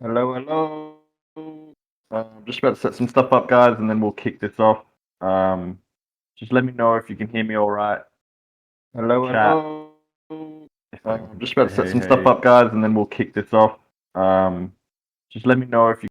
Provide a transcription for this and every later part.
Hello, hello. I'm just about to set some stuff up, guys, and then we'll kick this off. Just let me know if you can hear me all right. Hello, chat. Hello. I'm just about to set some stuff up, guys, and then we'll kick this off. Just let me know if you.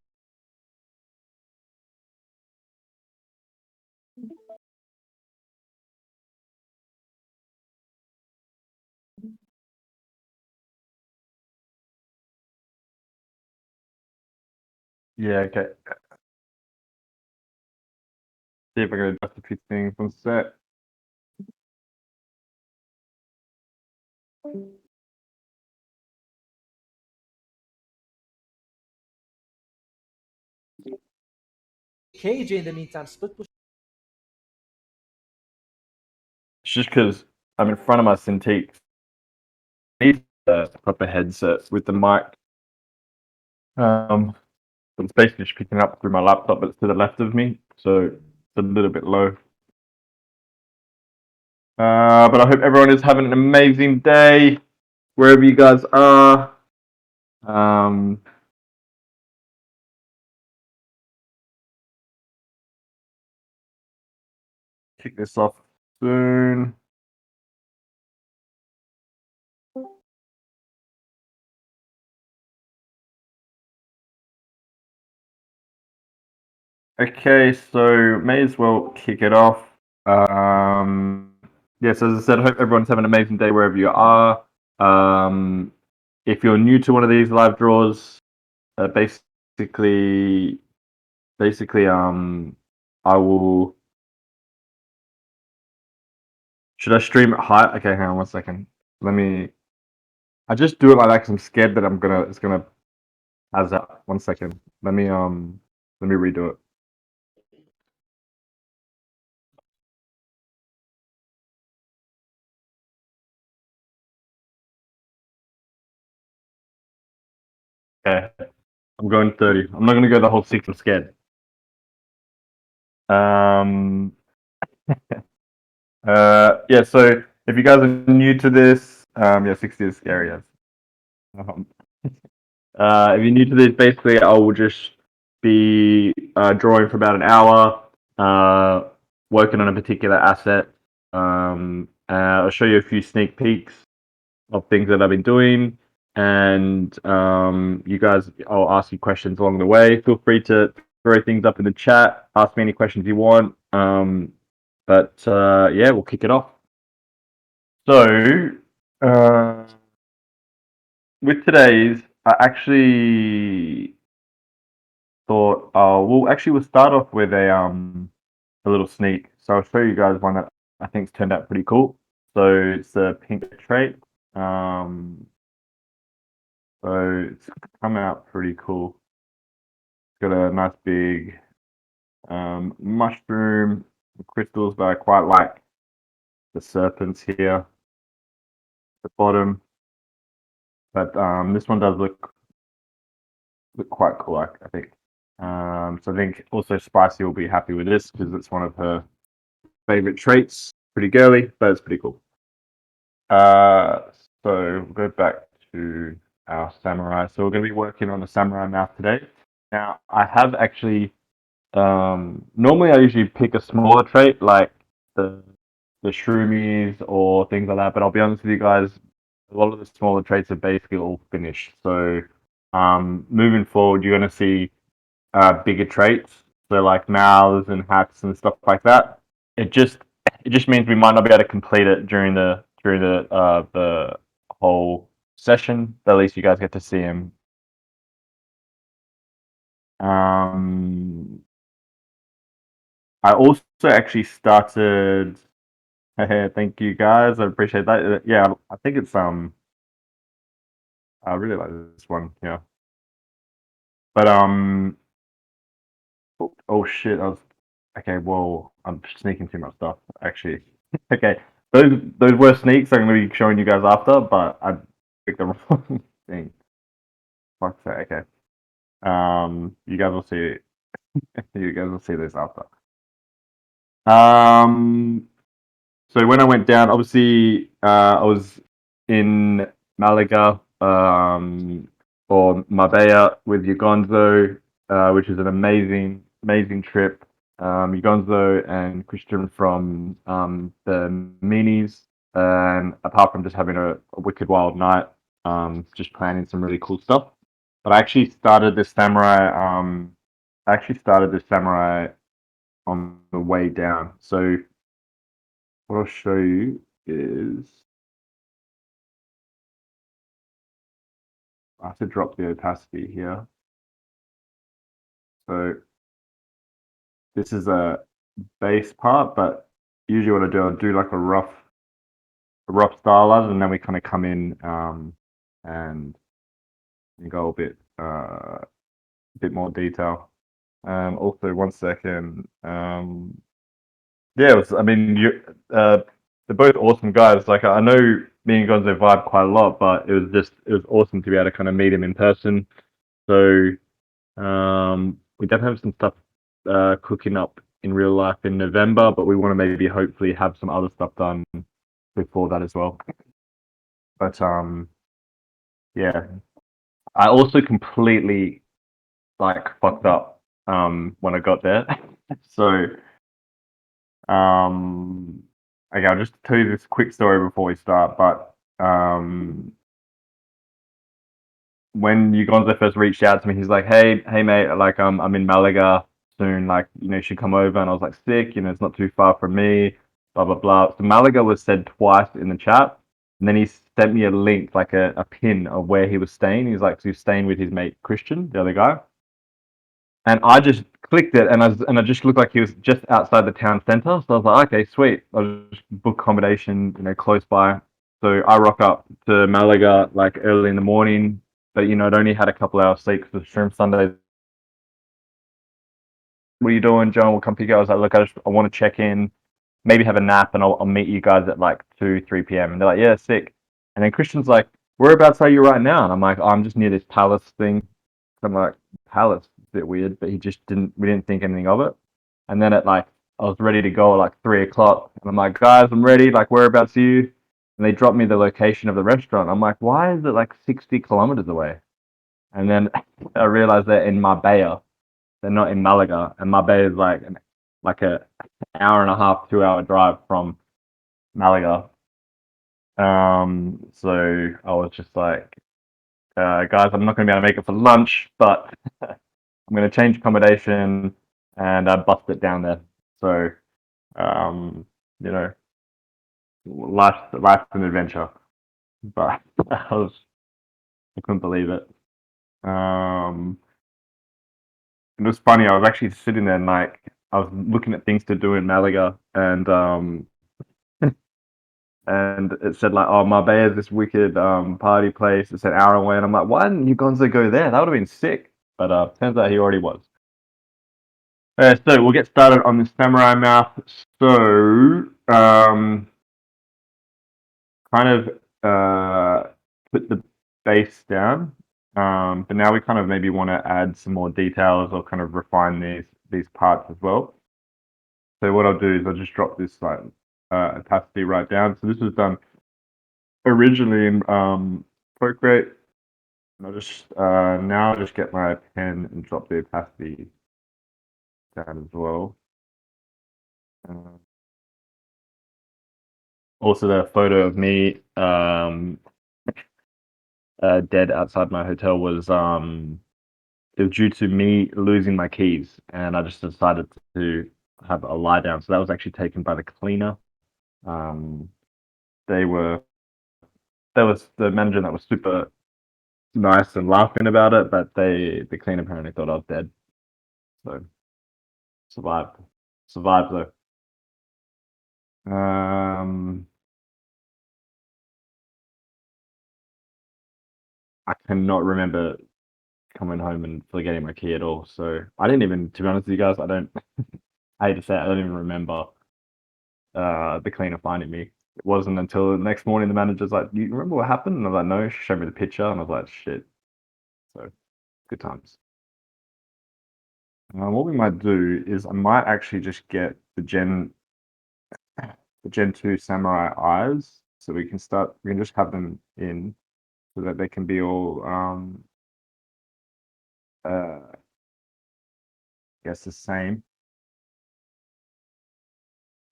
Yeah, okay. See if I can adjust a few things. One sec. KJ in the meantime split push. It's just because I'm in front of my Cintiq. I need a proper headset with the mic. It's basically just picking up through my laptop, but it's to the left of me, so it's a little bit low. But I hope everyone is having an amazing day wherever you guys are. Kick this off soon. Okay, so may as well kick it off. Yes, as I said, I hope everyone's having an amazing day wherever you are. If you're new to one of these live draws, basically, I will. Should I stream it high? Okay, hang on 1 second. Let me. I just do it like that because I'm scared that it's gonna has that. 1 second. Let me redo it. Okay. I'm going 30. I'm not gonna go the whole 6. I'm scared. Yeah, so if you guys are new to this, yeah, 60 is scary, yes. If you're new to this, basically I will just be drawing for about an hour, working on a particular asset. I'll show you a few sneak peeks of things that I've been doing, and you guys, I'll ask you questions along the way. Feel free to throw things up in the chat, ask me any questions you want. But yeah, we'll kick it off. So, with today's, I actually thought, we'll start off with a little sneak. So I'll show you guys one that I think's turned out pretty cool. So it's a pink trait. So it's come out pretty cool. It's got a nice big mushroom crystals, but I quite like the serpents here at the bottom. But this one does look quite cool, I think. So I think also Spicy will be happy with this because it's one of her favorite traits. Pretty girly, but it's pretty cool. So we'll go back to our samurai. So we're going to be working on the samurai mouth today. Now I have actually. Normally I usually pick a smaller trait like the shroomies or things like that. But I'll be honest with you guys, a lot of the smaller traits are basically all finished. So moving forward, you're going to see bigger traits, so like mouths and hats and stuff like that. It just means we might not be able to complete it during the whole session. But at least you guys get to see him. I also actually started. Thank you guys. I appreciate that. Yeah, I think it's I really like this one. Yeah, but oh shit, I was okay. Well, I'm sneaking too much stuff actually. Okay, those were sneaks. I'm gonna be showing you guys after, but I picked the wrong thing. Fuck that. Okay. You guys will see. You guys will see this after. So when I went down, obviously, I was in Malaga or Marbella with Ugonzo, which is an amazing trip. Ugonzo and Christian from the Minis, and apart from just having a wicked wild night, just planning some really cool stuff. But I actually started this samurai. On the way down. So what I'll show you is I have to drop the opacity here. So this is a base part, but usually what I do, I'll do like a rough stylize, and then we kind of come in and go a bit more detail. Also, one second. Yeah, I mean, they're both awesome guys. Like I know me and Gonzo vibe quite a lot, but it was awesome to be able to kind of meet him in person. So we definitely have some stuff cooking up in real life in November, but we want to maybe hopefully have some other stuff done before that as well. But yeah, I also completely like fucked up when I got there. So okay, I'll just tell you this quick story before we start. But when Ugonzo first reached out to me, he's like, hey mate, like I'm in Malaga soon, like you should come over. And I was like, sick, it's not too far from me, blah blah blah. So Malaga was said twice in the chat, and then he sent me a link, like a pin of where he was staying. He's like, so he's staying with his mate Christian, the other guy. And I just clicked it, and I just looked like he was just outside the town center. So I was like, okay, sweet. I'll just book accommodation, close by. So I rock up to Malaga like early in the morning, but I'd only had a couple hours sleep because it's Shroom Sunday. What are you doing, John? We'll come pick you up. I was like, look, I want to check in, maybe have a nap, and I'll meet you guys at like 2, 3 p.m. And they're like, yeah, sick. And then Christian's like, whereabouts are you right now? And I'm like, oh, I'm just near this palace thing. I'm like, palace, a bit weird, but we didn't think anything of it. And then at like, I was ready to go at like 3 o'clock, and I'm like, guys, I'm ready. Like, whereabouts are you? And they dropped me the location of the restaurant. I'm like, why is it like 60 kilometers away? And then I realized they're in Marbella. They're not in Malaga, and Marbella is like a hour and a half, 2 hour drive from Malaga. So I was just like, guys, I'm not going to be able to make it for lunch, but I'm going to change accommodation, and I bust it down there. So, um, you know, life's an adventure, but I couldn't believe it. It was funny. I was actually sitting there and like I was looking at things to do in Malaga, and it said like, oh, Marbella is this wicked party place. It's an hour away, and I'm like, why didn't you Gonzo go there? That would have been sick. But turns out he already was. So we'll get started on this samurai mouth. So kind of put the base down, but now we kind of maybe want to add some more details or kind of refine these parts as well. So what I'll do is I'll just drop this like opacity right down. So this was done originally in Procreate. And I'll just now I'll just get my pen and drop the opacity down as well. Also, the photo of me dead outside my hotel was it was due to me losing my keys, and I just decided to have a lie down. So that was actually taken by the cleaner. Um, they were there was the manager that was super nice and laughing about it, but the cleaner apparently thought I was dead. So survived, survived though. I cannot remember coming home and forgetting my key at all. So I didn't even, to be honest with you guys, I don't. I hate to say it, I don't even remember the cleaner finding me. It wasn't until the next morning the manager's like, "Do you remember what happened?" And I was like, "No." She showed me the picture, and I was like, "Shit." So good times. What we might do is I might actually just get the Gen 2 Samurai eyes, so we can just have them in so that they can be all guess the same.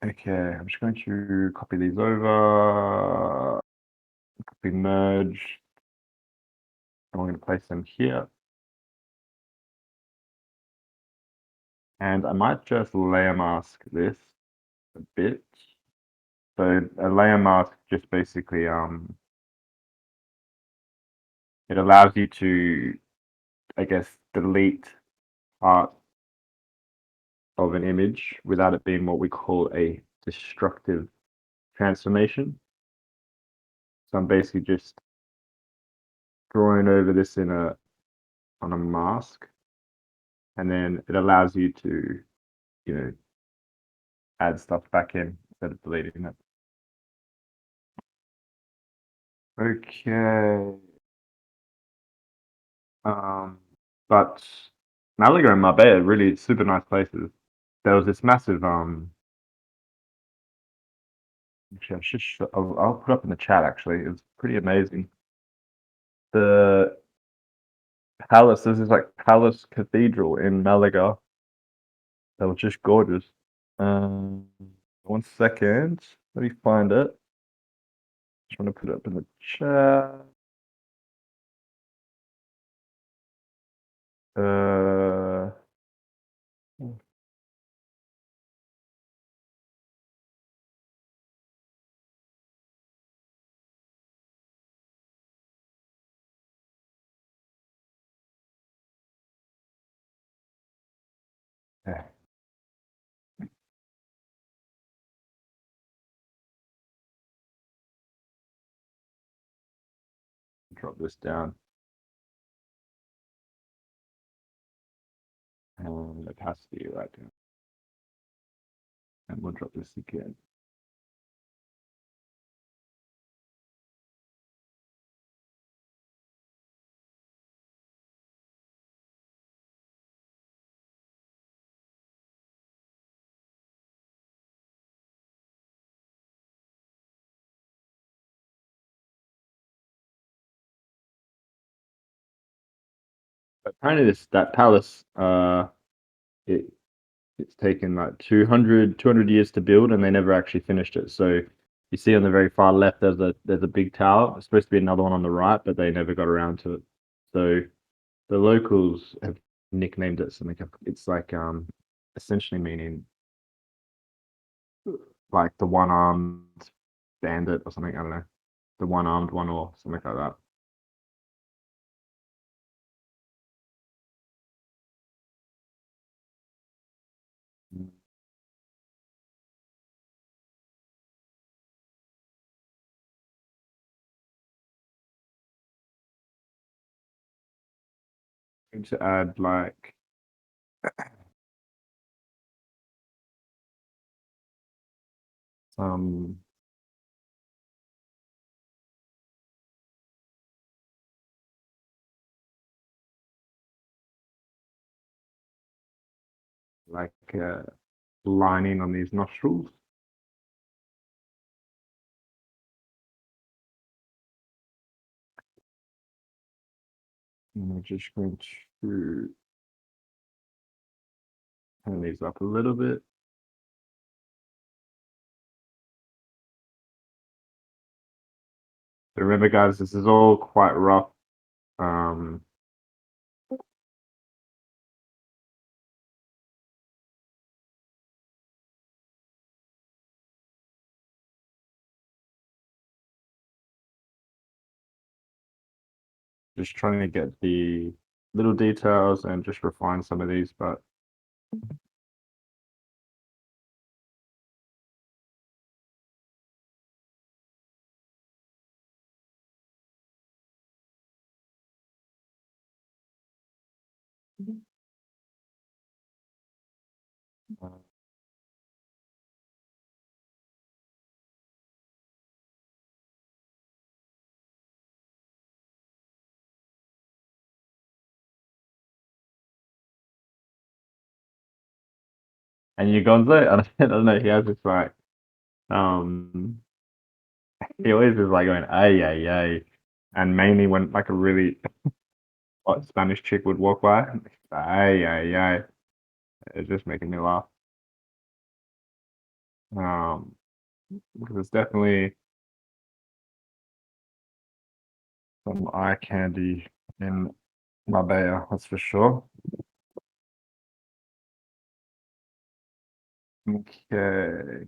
Okay, I'm just going to copy these over, copy merge, and we're going to place them here. And I might just layer mask this a bit. So a layer mask just basically it allows you to, I guess, delete part of an image without it being what we call a destructive transformation. So I'm basically just drawing over this on a mask, and then it allows you to, add stuff back in instead of deleting it. Okay. But Malaga and Marbella, really super nice places. There was this massive actually I'll put up in the chat actually. It was pretty amazing. The palace, this is like Palace Cathedral in Malaga. That was just gorgeous. Um, 1 second. Let me find it. Trying to put it up in the chat. Uh, yeah, drop this down. And opacity right down. And we'll drop this again. Apparently that palace, it it's taken like 200 years to build, and they never actually finished it. So you see on the very far left, there's a big tower. There's supposed to be another one on the right, but they never got around to it. So the locals have nicknamed it something. It's like essentially meaning like the one-armed bandit or something. I don't know, the one-armed one or something like that. Going to add like some like lining on these nostrils. And we're just going to turn these up a little bit. So remember, guys, this is all quite rough. Um, just trying to get the little details and just refine some of these, but uh, and you Gonzo, I don't know, he has this like um he always is like going ay ay ay, and mainly when like a really Spanish chick would walk by. Ay, ay, ay. It's just making me laugh. Because it's definitely some eye candy in Marbella, that's for sure. Okay.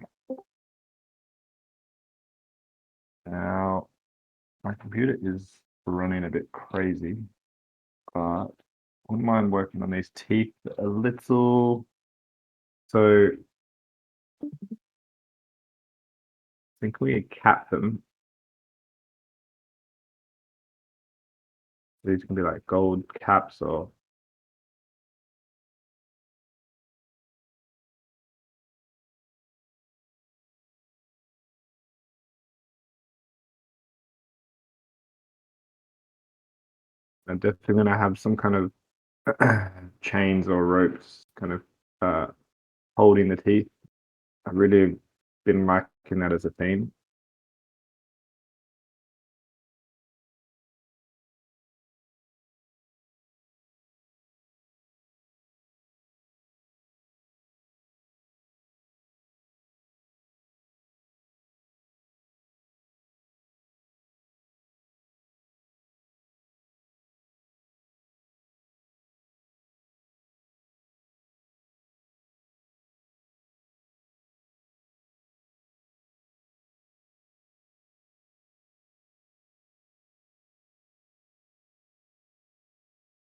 Now, my computer is running a bit crazy, but I wouldn't mind working on these teeth a little. So, I think we cap them. These can be like gold caps or I'm definitely gonna have some kind of chains or ropes kind of holding the teeth. I've really been liking that as a theme.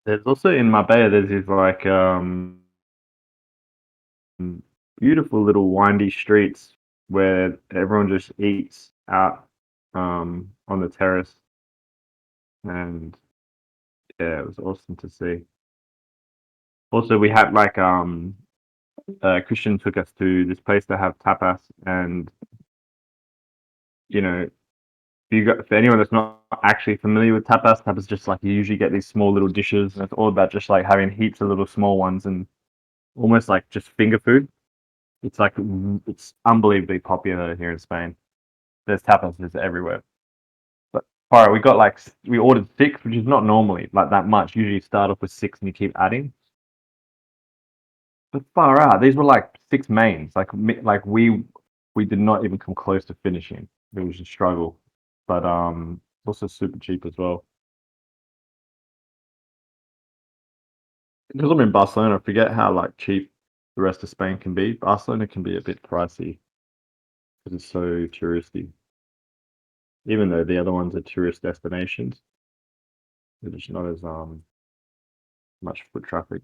There's also in Marbella, there's these like beautiful little windy streets where everyone just eats out on the terrace, and yeah, it was awesome to see. Also, we had like Christian took us to this place to have tapas, and you know, for anyone that's not actually familiar with tapas, tapas is just like you usually get these small little dishes, and it's all about just like having heaps of little small ones and almost like just finger food. It's like it's unbelievably popular here in Spain. There's tapas everywhere. But all right, we ordered 6, which is not normally like that much. Usually you start off with 6 and you keep adding. But far out, these were like 6 mains. Like we did not even come close to finishing. It was a struggle, but it's also super cheap as well. Because I'm in Barcelona, I forget how like cheap the rest of Spain can be. Barcelona can be a bit pricey because it's so touristy. Even though the other ones are tourist destinations, there's not as much foot traffic.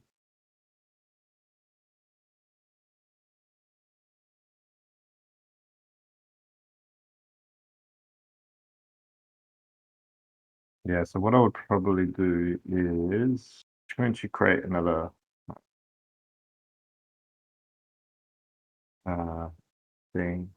Yeah, so what I would probably do is going to create another uh, thing.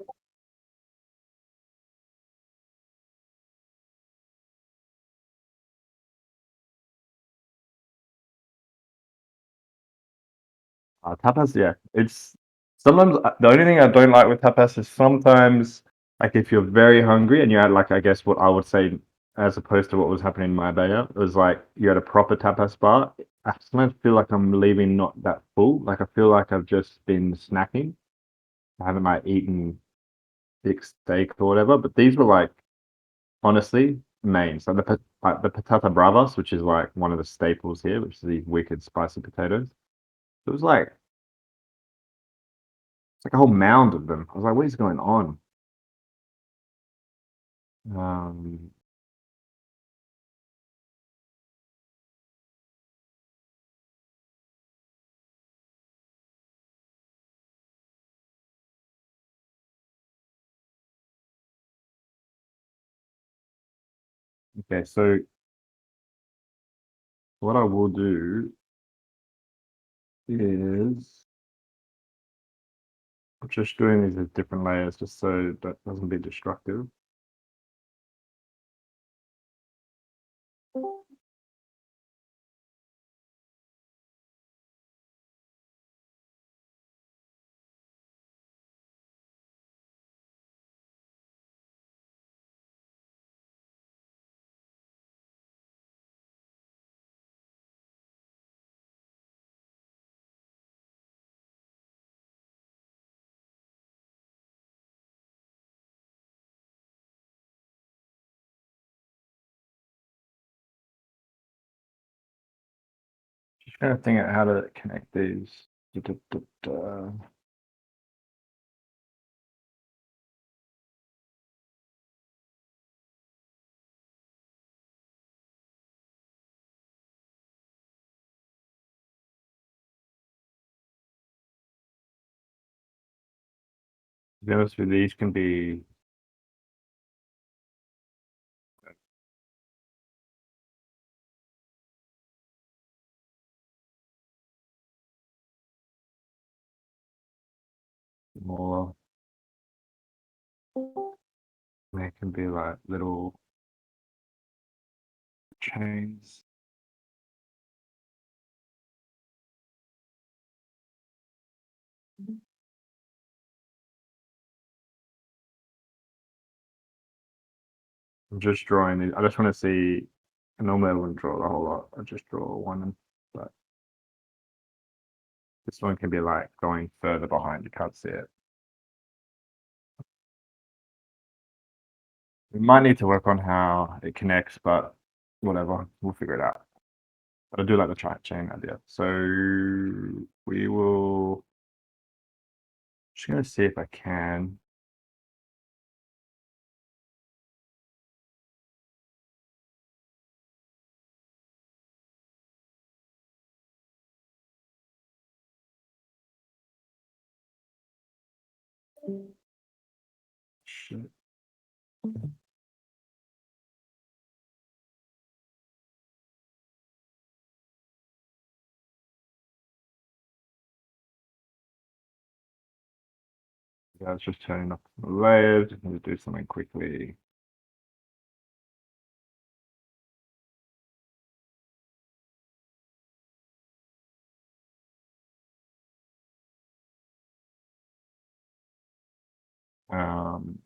Tapas, yeah, it's sometimes the only thing I don't like with tapas is sometimes like if you're very hungry and you had like I guess what I would say as opposed to what was happening in Marbella, it was like you had a proper tapas bar. I sometimes feel like I'm leaving not that full. Like I feel like I've just been snacking. I haven't like eaten thick steak or whatever. But these were like honestly main. So like the patata bravas, which is like one of the staples here, which is these wicked spicy potatoes. It was like it's like a whole mound of them. I was like, what is going on? Um, okay, so what I will do is I'm just doing these as different layers just so that doesn't be destructive. trying to think of how to connect these. Da. To be honest with you, these can be more. They can be like little chains. I'm just drawing these. I just want to see. Normally I wouldn't draw the whole lot. I just draw one, but this one can be like going further behind. You can't see it. We might need to work on how it connects, but whatever, we'll figure it out. But I do like the chain idea. So we will. Just gonna see if I can. Shit. Yeah, it's just turning up the layers. Just need to do something quickly. Um,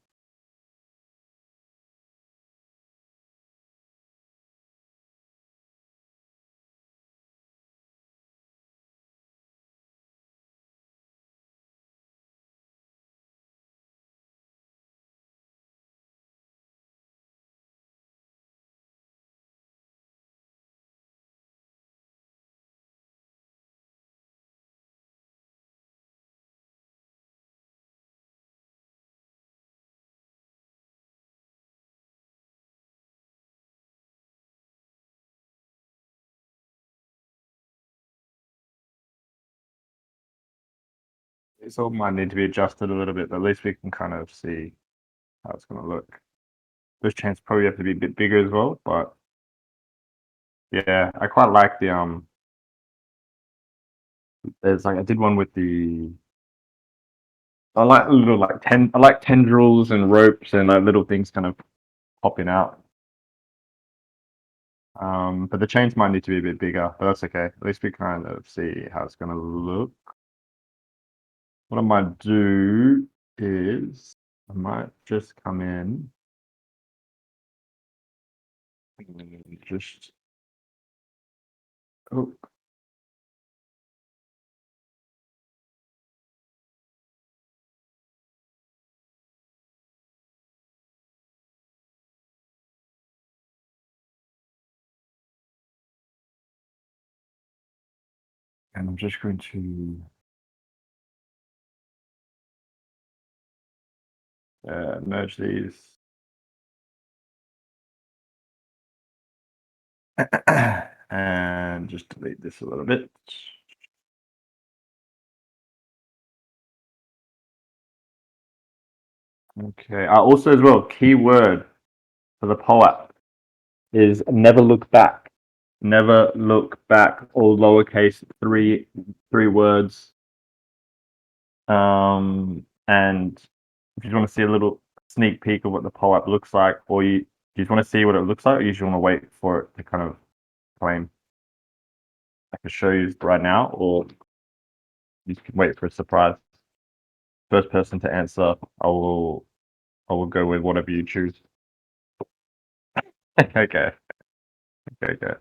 These all might need to be adjusted a little bit, but at least we can kind of see how it's going to look. Those chains probably have to be a bit bigger as well, but yeah, I quite like the. There's like I did one with the. I like little like I like tendrils and ropes and like little things kind of popping out. But the chains might need to be a bit bigger, but that's okay. At least we kind of see how it's going to look. What I might do is I might just come in and just oh, and I'm just going to merge these. And just delete this a little bit. Okay. Also, as well, keyword for the POAP is never look back. Never look back. All lowercase, three words. And if you want to see a little sneak peek of what the POAP looks like, or you just want to see what it looks like, or you just want to wait for it to kind of claim. I can show you right now, or you can wait for a surprise. First person to answer, I will go with whatever you choose. Okay. Okay.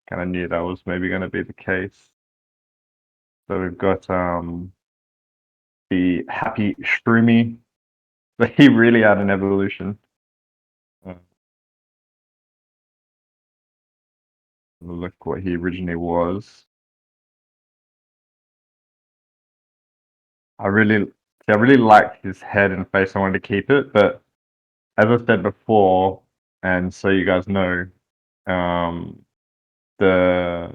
Kind of knew that was maybe going to be the case. So we've got the happy Shroomy. But he really had an evolution. look what he originally was. I really liked his head and face. I wanted to keep it, but as I said before, and so you guys know, the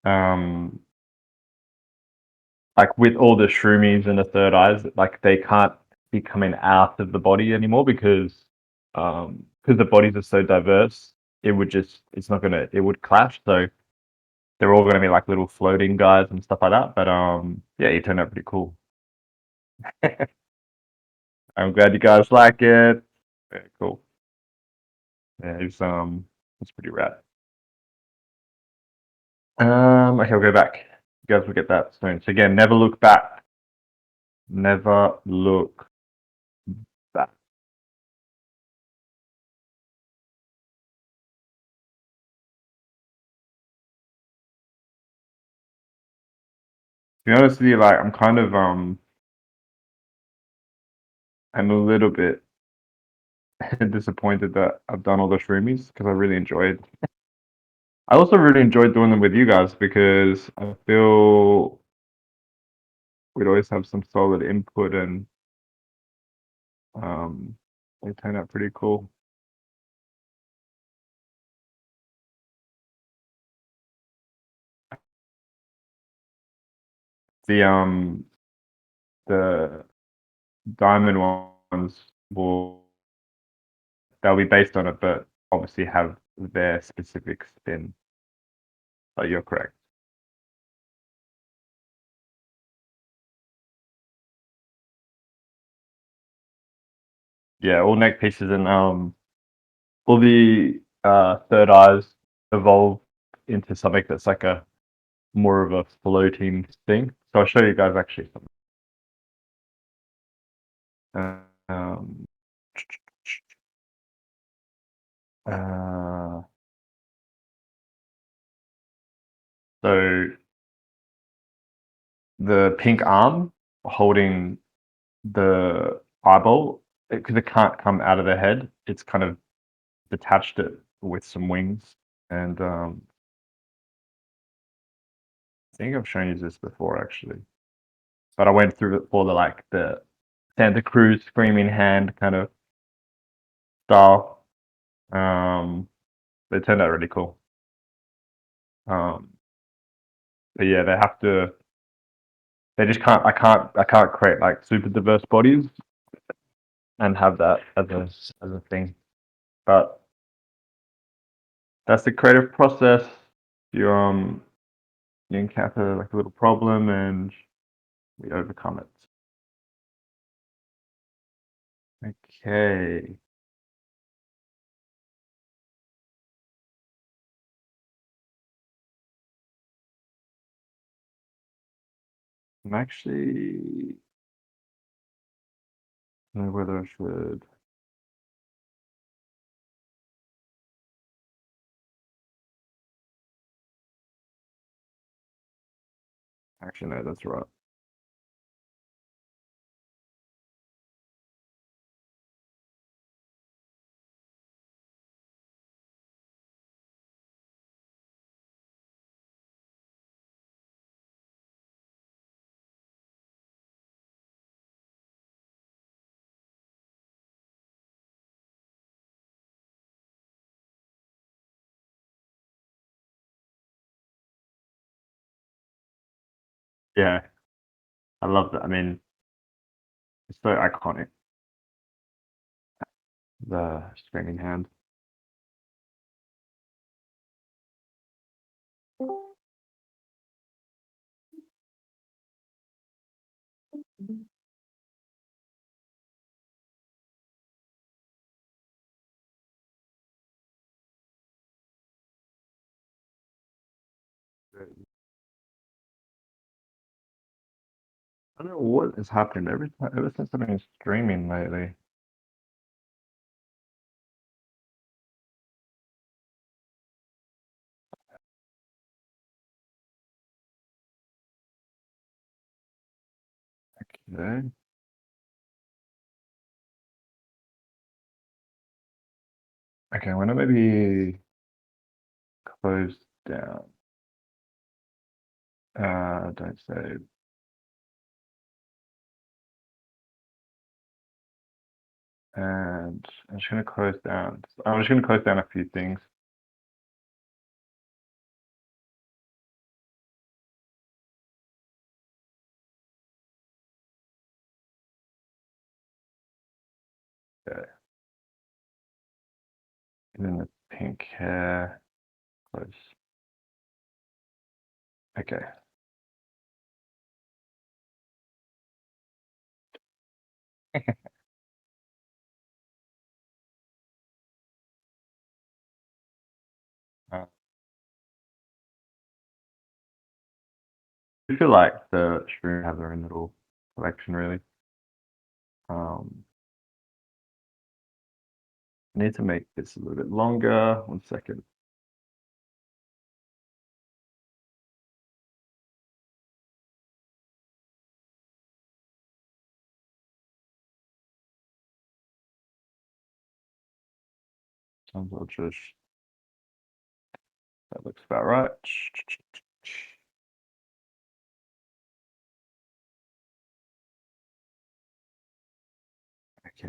um, like with all the shroomies and the third eyes, like they can't be coming out of the body anymore because the bodies are so diverse. It would clash. So they're all going to be like little floating guys and stuff like that. But yeah, he turned out pretty cool. I'm glad you guys like it. Yeah, cool. Yeah, it's pretty rad. Okay, I'll go back. You guys will get that soon. So again, never look back. Never look back. To be honest with you, like I'm a little bit disappointed that I've done all the shroomies because I really enjoyed. I also really enjoyed doing them with you guys because I feel we'd always have some solid input and um, they turned out pretty cool. The um the diamond ones will they'll be based on it, but obviously have their specific spin. But you're correct. Yeah, all neck pieces and all the third eyes evolve into something that's like a more of a floating thing. So I'll show you guys actually something. Um, uh, so the pink arm holding the eyeball, because it can't come out of the head, it's kind of detached it with some wings. And I think I've shown you this before actually. But I went through it for the Santa Cruz screaming hand kind of style. They turned out really cool. Um, but yeah, they have to. They just can't. I can't create like super diverse bodies and have that as a thing. But that's the creative process. You encounter like a little problem and we overcome it. Okay. I'm actually I don't know whether I should. Actually, no, that's right. Yeah, I love that. I mean, it's so iconic. The screaming hand. I don't know what has happened every time, ever since I've been streaming lately. Okay. Okay, when I maybe close down. Don't save. And I'm just going to close down. I'm just going to close down a few things. Okay. And then the pink hair. Close. Okay. I feel like the shroom have their own little collection, really. I need to make this a little bit longer. 1 second. Sometimes I'll just. That looks about right. Okay.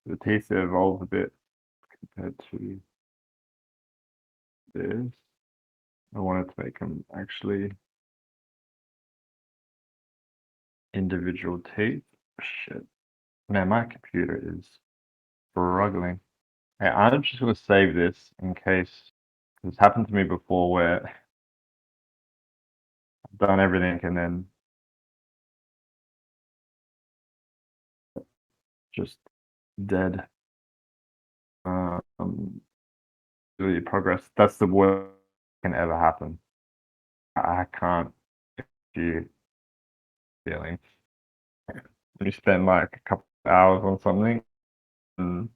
The taste evolves a bit compared to this. I wanted to make them actually individual teeth. Shit. Man, my computer is struggling. Hey, I'm just going to save this in case it's happened to me before where I've done everything and then just dead. Really progress. That's the worst that can ever happen. I can't do feeling. When you spend like a couple of hours on something and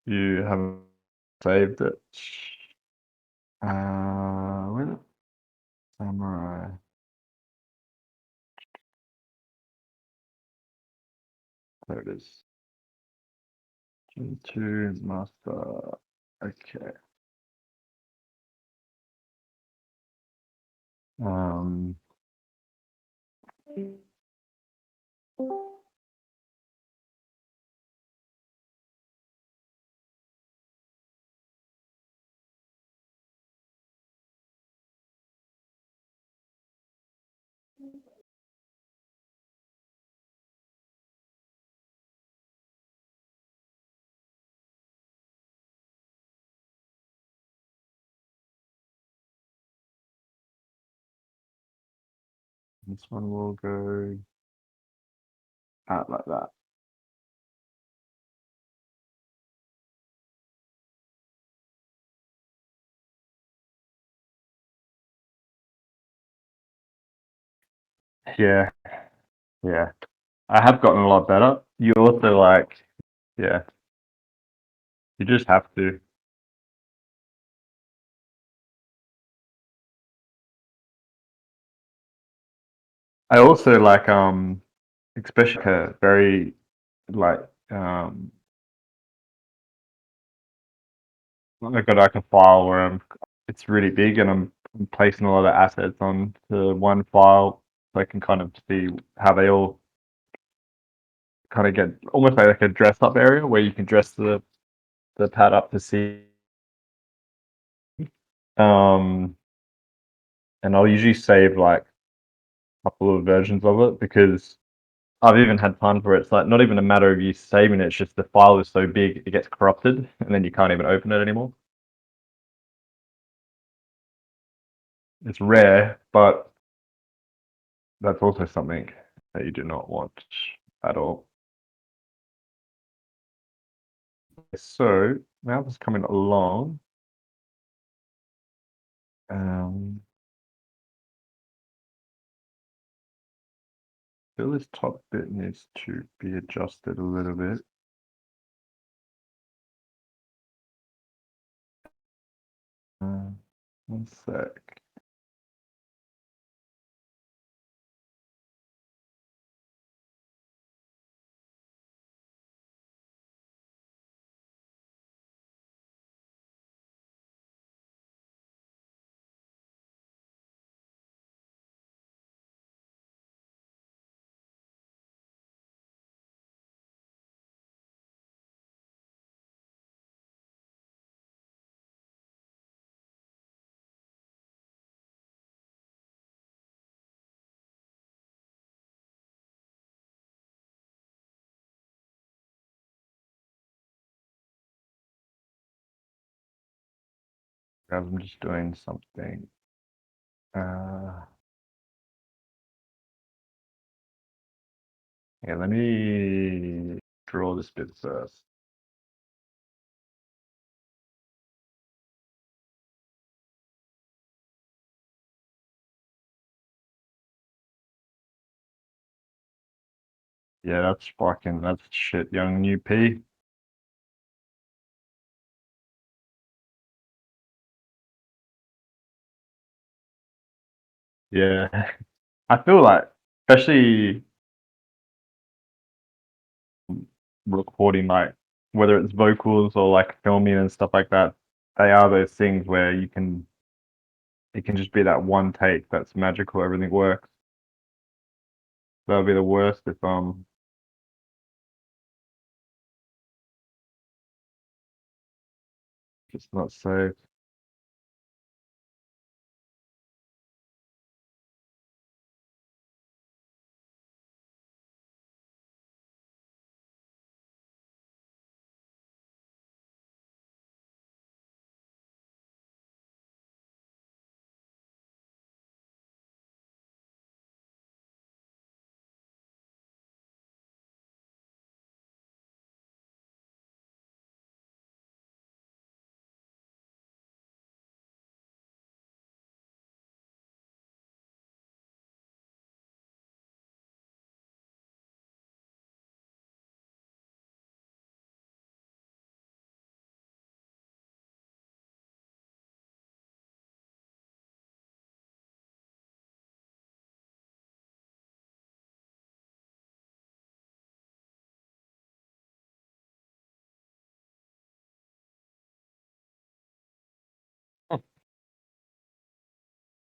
you haven't saved it. Where the samurai? There it is. Into master. Okay. Um. This one will go out like that. Yeah, yeah. I have gotten a lot better. You also like, yeah, you just have to. I also like, especially a very like, I got like a file where it's really big and I'm placing a lot of assets onto one file so I can kind of see how they all kind of get almost like a dress up area where you can dress the pad up to see. Um, and I'll usually save like a couple of versions of it because I've even had times where it's like not even a matter of you saving it, it's just the file is so big it gets corrupted and then you can't even open it anymore. It's rare, but that's also something that you do not want at all. So now it's coming along. Feel this top bit needs to be adjusted a little bit. One sec. I'm just doing something. Yeah, let me draw this bit first. Yeah, that's shit, young new P. Yeah. I feel like, especially recording, like whether it's vocals or like filming and stuff like that, they are those things where it can just be that one take that's magical, everything works. That would be the worst if it's not saved.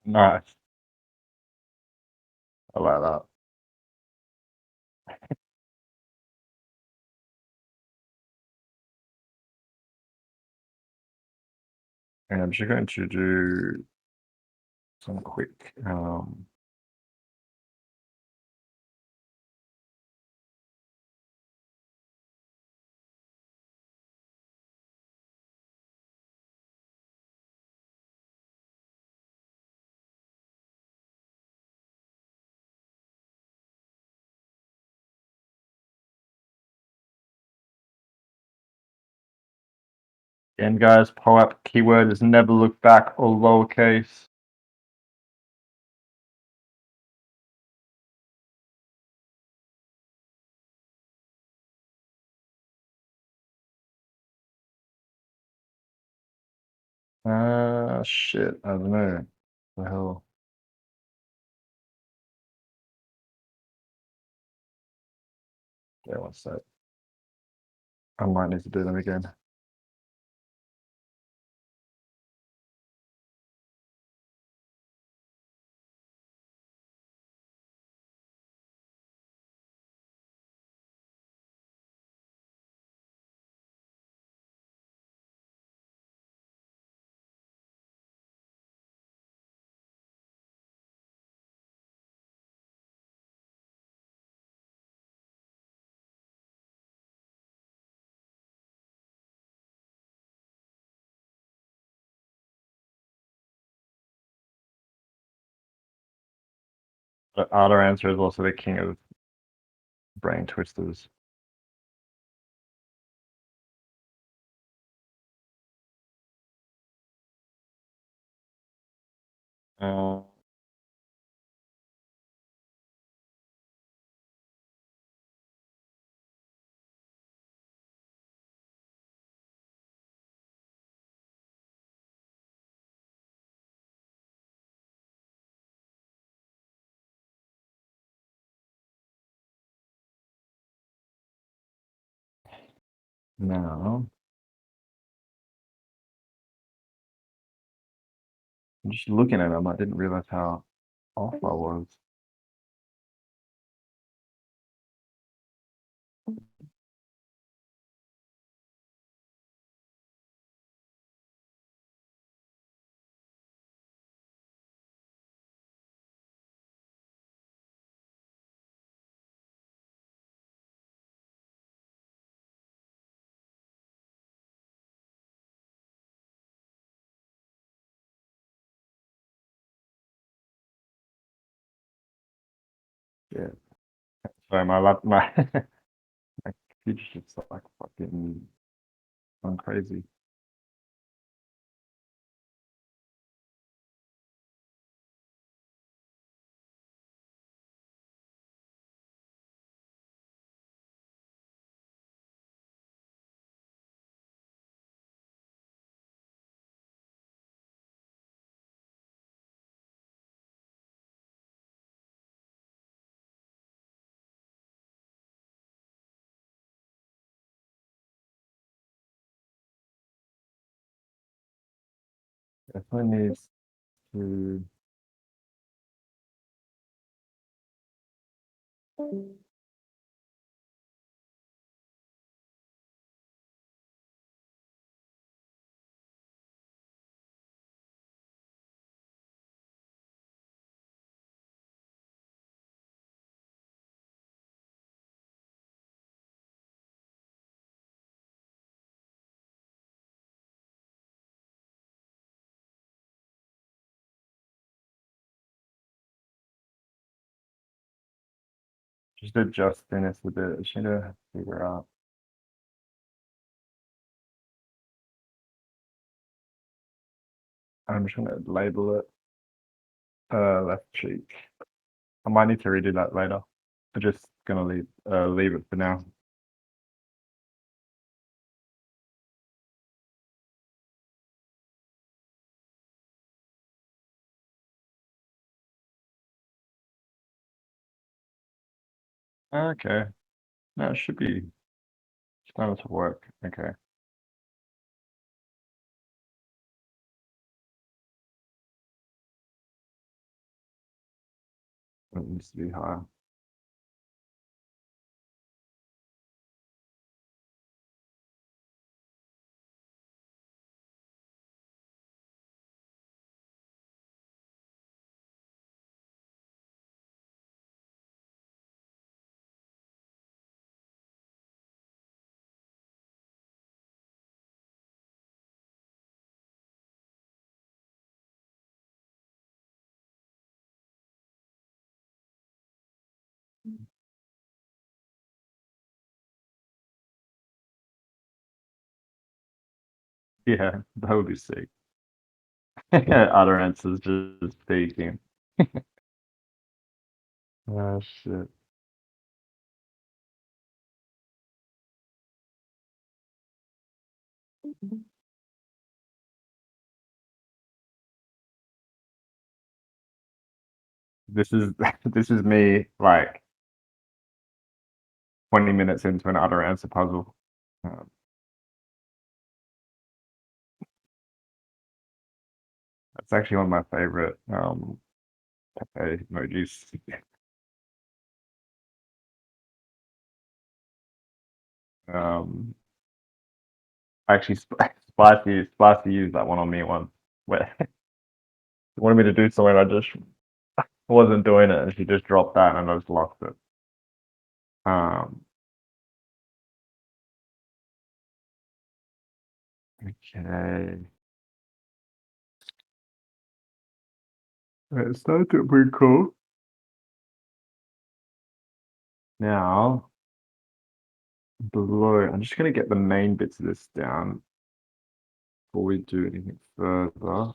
Nice. I like that. And I'm just going to do some quick again, guys, POAP keyword is never look back or lowercase. Shit, I don't know. The hell. Yeah, one sec. I might need to do them again. The other answer is also the king of brain twisters. Uh, Now, I'm just looking at them. I didn't realize how off I was. Yeah. So my my computer's just like fucking gone crazy. Definitely needs to. Just adjust this a bit. I should figure out. I'm just gonna label it left cheek. I might need to redo that later. I'm just gonna leave it for now. Okay. No, it should be starting to work. Okay. It needs to be higher. Yeah, that would be sick. Utterances just speaking. Oh shit. This is this is me like 20 minutes into an utterance puzzle. Um, That's actually one of my favorite emojis. Um, Actually, Spicy used that one on me once. Where she wanted me to do something, I just wasn't doing it, and she just dropped that, and I just lost it. Um, okay. It started to pretty cool. Now, below, I'm just gonna get the main bits of this down before we do anything further.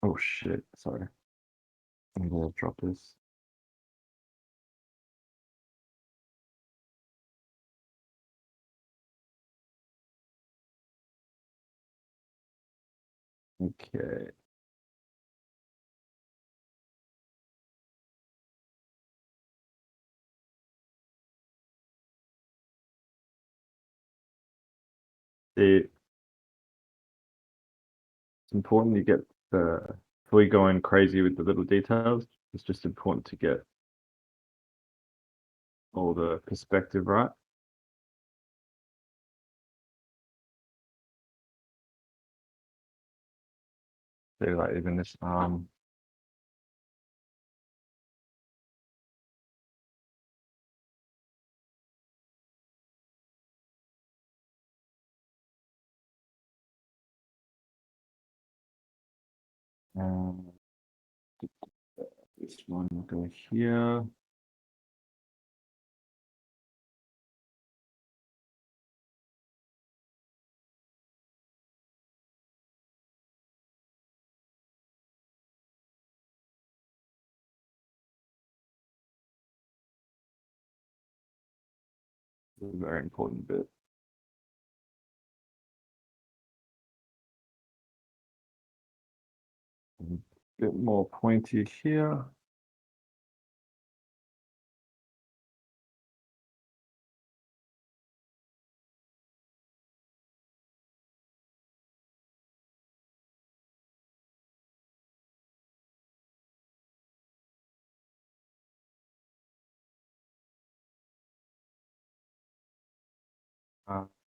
Oh shit, sorry. I'm gonna drop this. Okay. It's important you get before you go in crazy with the little details, it's just important to get all the perspective right. So like even this arm. Um, this one will go here. This is a very important bit. A bit more pointy here.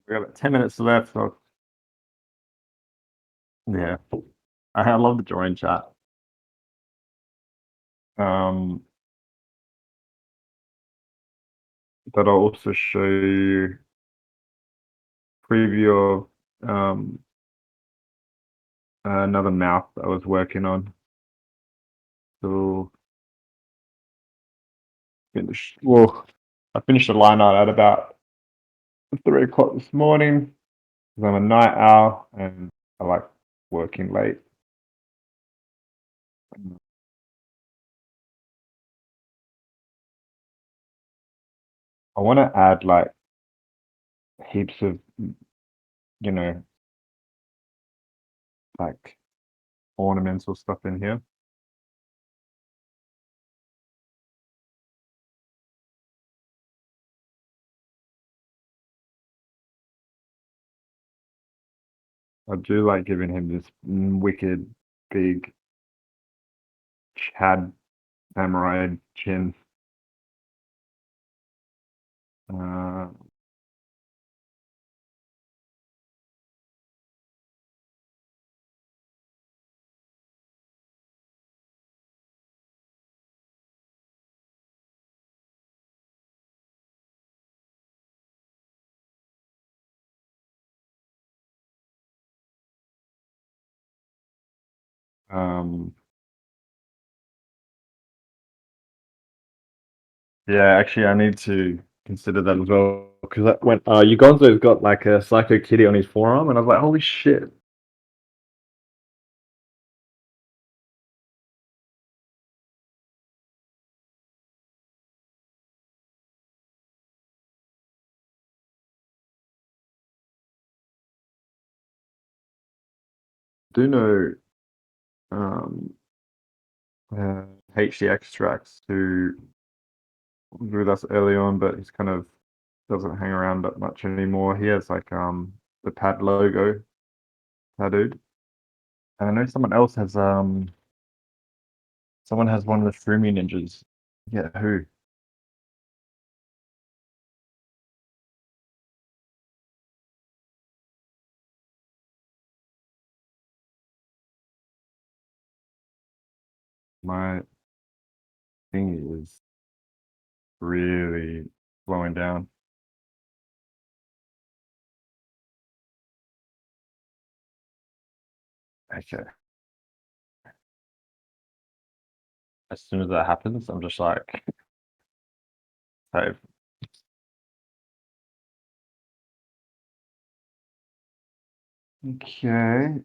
We got about 10 minutes left. So yeah, I love the drawing chat. Um, but I'll also show you preview of another mouth I was working on. So I finished the line art at about 3 o'clock this morning because I'm a night owl and I like working late. I want to add like heaps of, like ornamental stuff in here. I do like giving him this wicked big Chad samurai chin. Uh, um, yeah, actually, I need to consider that as well because that when Ugonzo's got like a Psycho Kitty on his forearm, and I was like, holy shit. Do know um, HD Extracts who was with us early on, but he's kind of doesn't hang around that much anymore. He has like the pad logo tattooed. And I know someone has one of the Shroomy Ninjas. Yeah, who? My thing is really slowing down. Okay. As soon as that happens, I'm just like, save. Okay.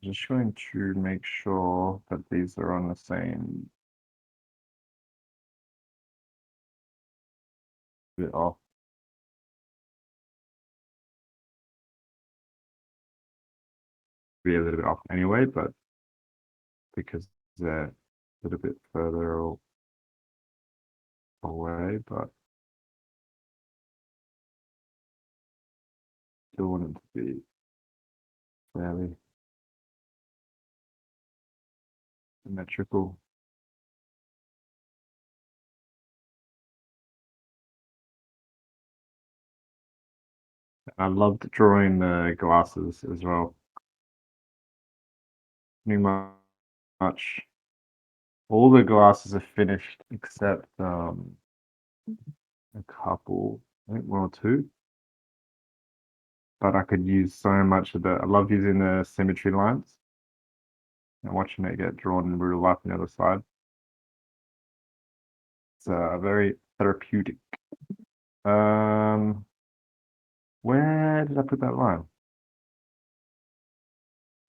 Just going to make sure that these are on the same bit off. Be a little bit off anyway, but because they're a little bit further away, but still want it to be fairly symmetrical. I loved drawing the glasses as well. Pretty much all the glasses are finished except a couple, I think one or two. But I could use so much of the. I love using the symmetry lines and watching it get drawn in real life on the other side. It's very therapeutic. Where did I put that line?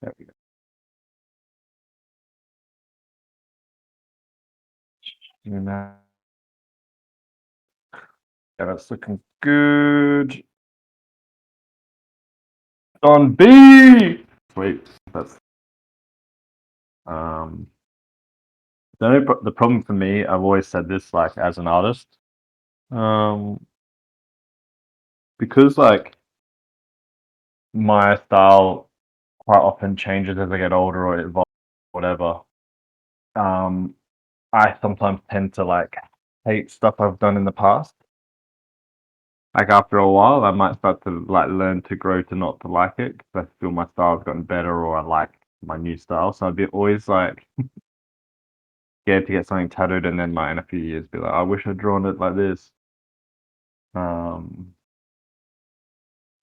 There we go. And yeah, that's looking good. On B. Wait, that's the problem for me. I've always said this, like as an artist, because like my style quite often changes as I get older or evolve, whatever. I sometimes tend to like hate stuff I've done in the past. Like after a while, I might start to like learn to grow to not to like it because I feel my style's gotten better or I like my new style. So I'd be always like scared to get something tattooed and then in a few years be like, I wish I'd drawn it like this. Um,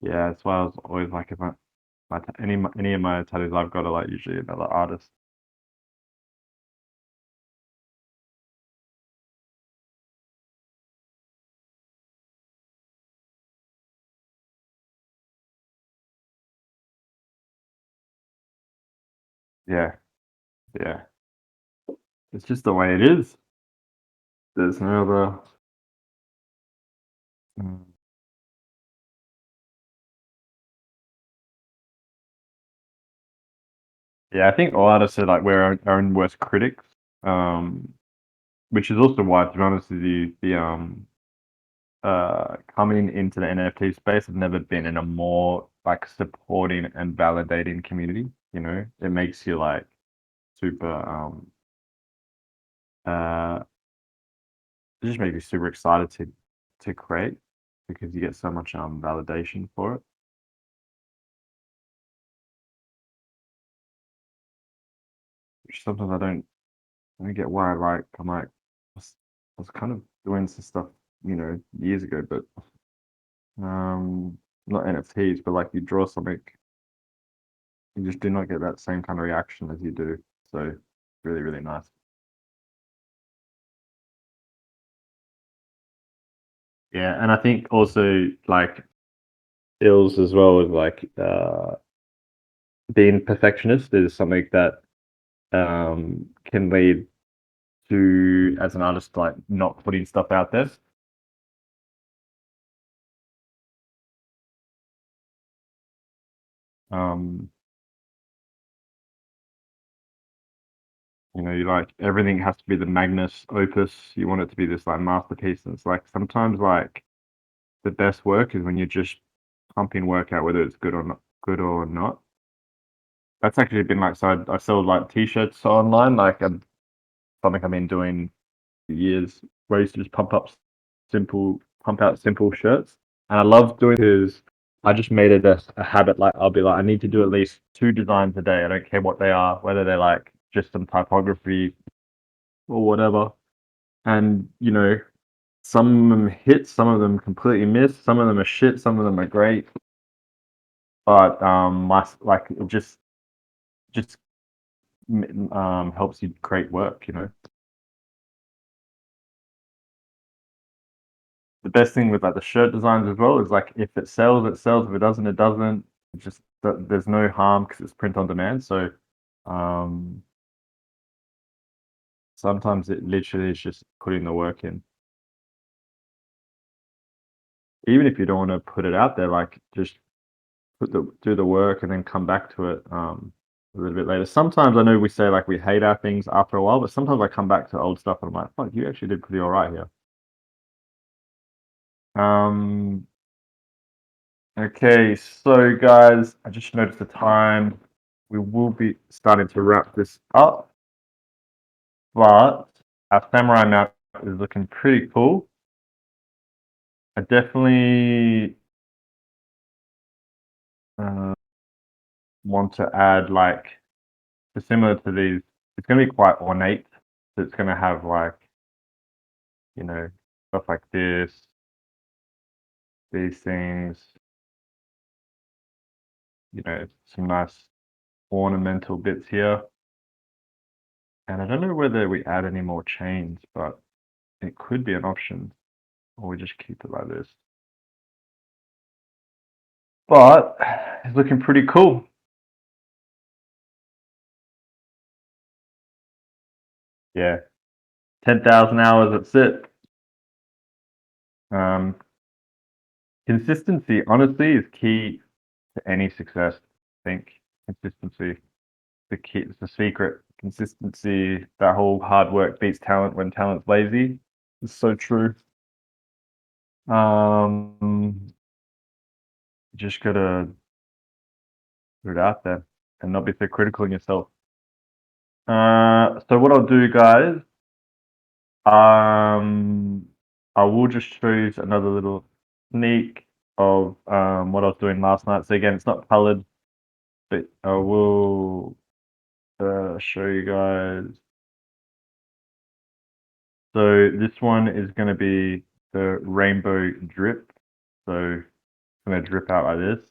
yeah, that's why I was always like, if any of my tattoos I've got are like usually another artist. Yeah, yeah. It's just the way it is. There's no other. Mm. Yeah, I think all artists are like we're our own worst critics. Which is also why, to be honest with you, the coming into the NFT space, I've never been in a more like supporting and validating community. You know, it makes you like super it just makes you super excited to create because you get so much validation for it. Which sometimes I don't get why I was kind of doing some stuff, years ago, but not NFTs, but like you draw something, you just do not get that same kind of reaction as you do. So really, really nice. Yeah, and I think also like skills as well with like being perfectionist is something that can lead to as an artist like not putting stuff out there. Um, you like everything has to be the magnus opus. You want it to be this like masterpiece. And it's like sometimes like the best work is when you're just pumping work out, whether it's good or not. That's actually been like, so I sell like t-shirts online, like something I've been doing for years, where I used to just pump out simple shirts. And I love doing because I just made it a habit. Like I'll be like, I need to do at least two designs a day. I don't care what they are, whether they're like just some typography or whatever. And some of them hit, some of them completely miss, some of them are shit, some of them are great. But my like it just helps you create work. the best thing with like the shirt designs as well is like if it sells, it sells. If it doesn't, it doesn't. It's just there's no harm because it's print on demand. So sometimes it literally is just putting the work in. Even if you don't want to put it out there, like just do the work and then come back to it a little bit later. Sometimes I know we say like we hate our things after a while, but sometimes I come back to old stuff and I'm like, fuck, you actually did pretty all right here. Okay, so guys, I just noticed the time. We will be starting to wrap this up, but our samurai map is looking pretty cool. I definitely want to add like, similar to these, it's going to be quite ornate. So it's going to have like, you know, stuff like this, these things, you know, some nice ornamental bits here. And I don't know whether we add any more chains, but it could be an option, or we just keep it like this. But it's looking pretty cool. Yeah, 10,000 hours, that's it. Consistency, honestly, is key to any success. I think consistency, the key, it's the secret. Consistency, that whole hard work beats talent when talent's lazy. It's so true. You just gotta put it out there and not be so critical in yourself. So what I'll do, guys, I will just show you another little sneak of what I was doing last night. So again, it's not colored, but I will show you guys. So this one is going to be the rainbow drip. So it's going to drip out like this.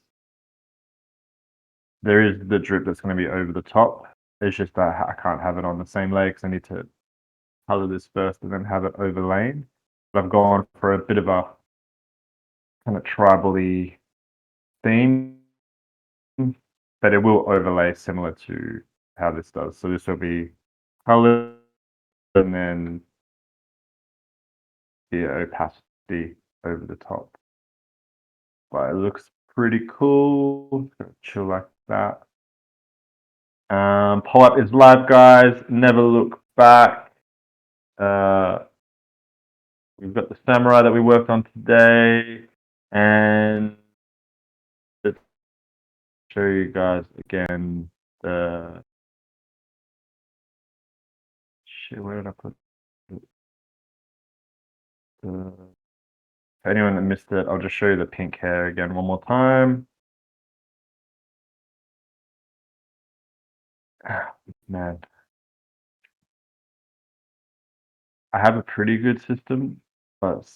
There is the drip that's going to be over the top. It's just that I can't have it on the same layer because I need to color this first and then have it overlain. But I've gone for a bit of a kind of tribal-y theme, but it will overlay similar to how this does. So this will be colored and then the opacity over the top. But it looks pretty cool. Chill like that. Pull-up is live, guys. Never look back. We've got the samurai that we worked on today, and let's show you guys again the shit. Where did I put it? For anyone that missed it, I'll just show you the pink hair again one more time. Man, I have a pretty good system, but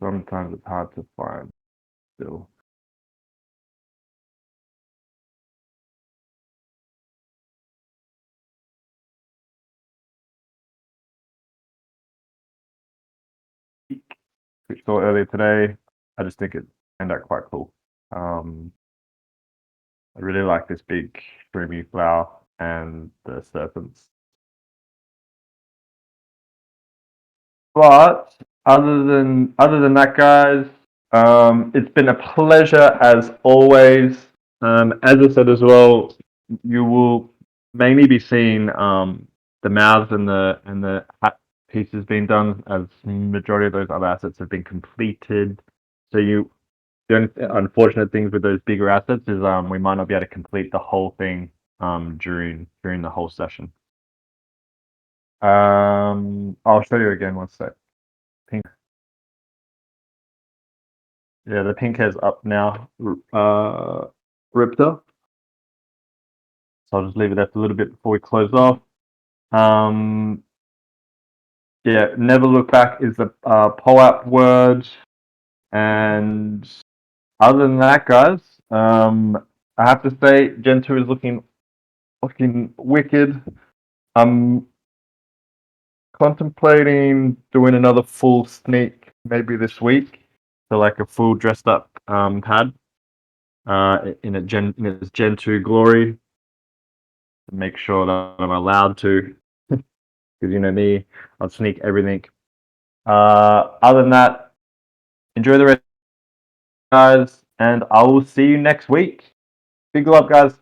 sometimes it's hard to find still. Which saw earlier today, I just think it turned out quite cool. I really like this big shroomy flower and the serpents. But other than that, guys, it's been a pleasure as always. As I said as well, you will mainly be seeing the mouths and the hat pieces being done, as the majority of those other assets have been completed. So the only unfortunate things with those bigger assets is we might not be able to complete the whole thing during the whole session. I'll show you again one sec. Pink. Yeah, the pink hair's up now. Ripta. So I'll just leave it there for a little bit before we close off. Yeah, never look back is the pull-up word. And other than that, guys, I have to say Gen 2 is looking wicked. I'm contemplating doing another full sneak maybe this week. So like a full dressed up pad in its Gen 2 glory. Make sure that I'm allowed to, because you know me, I'll sneak everything. Other than that, enjoy the rest, guys, and I will see you next week. Big love, guys.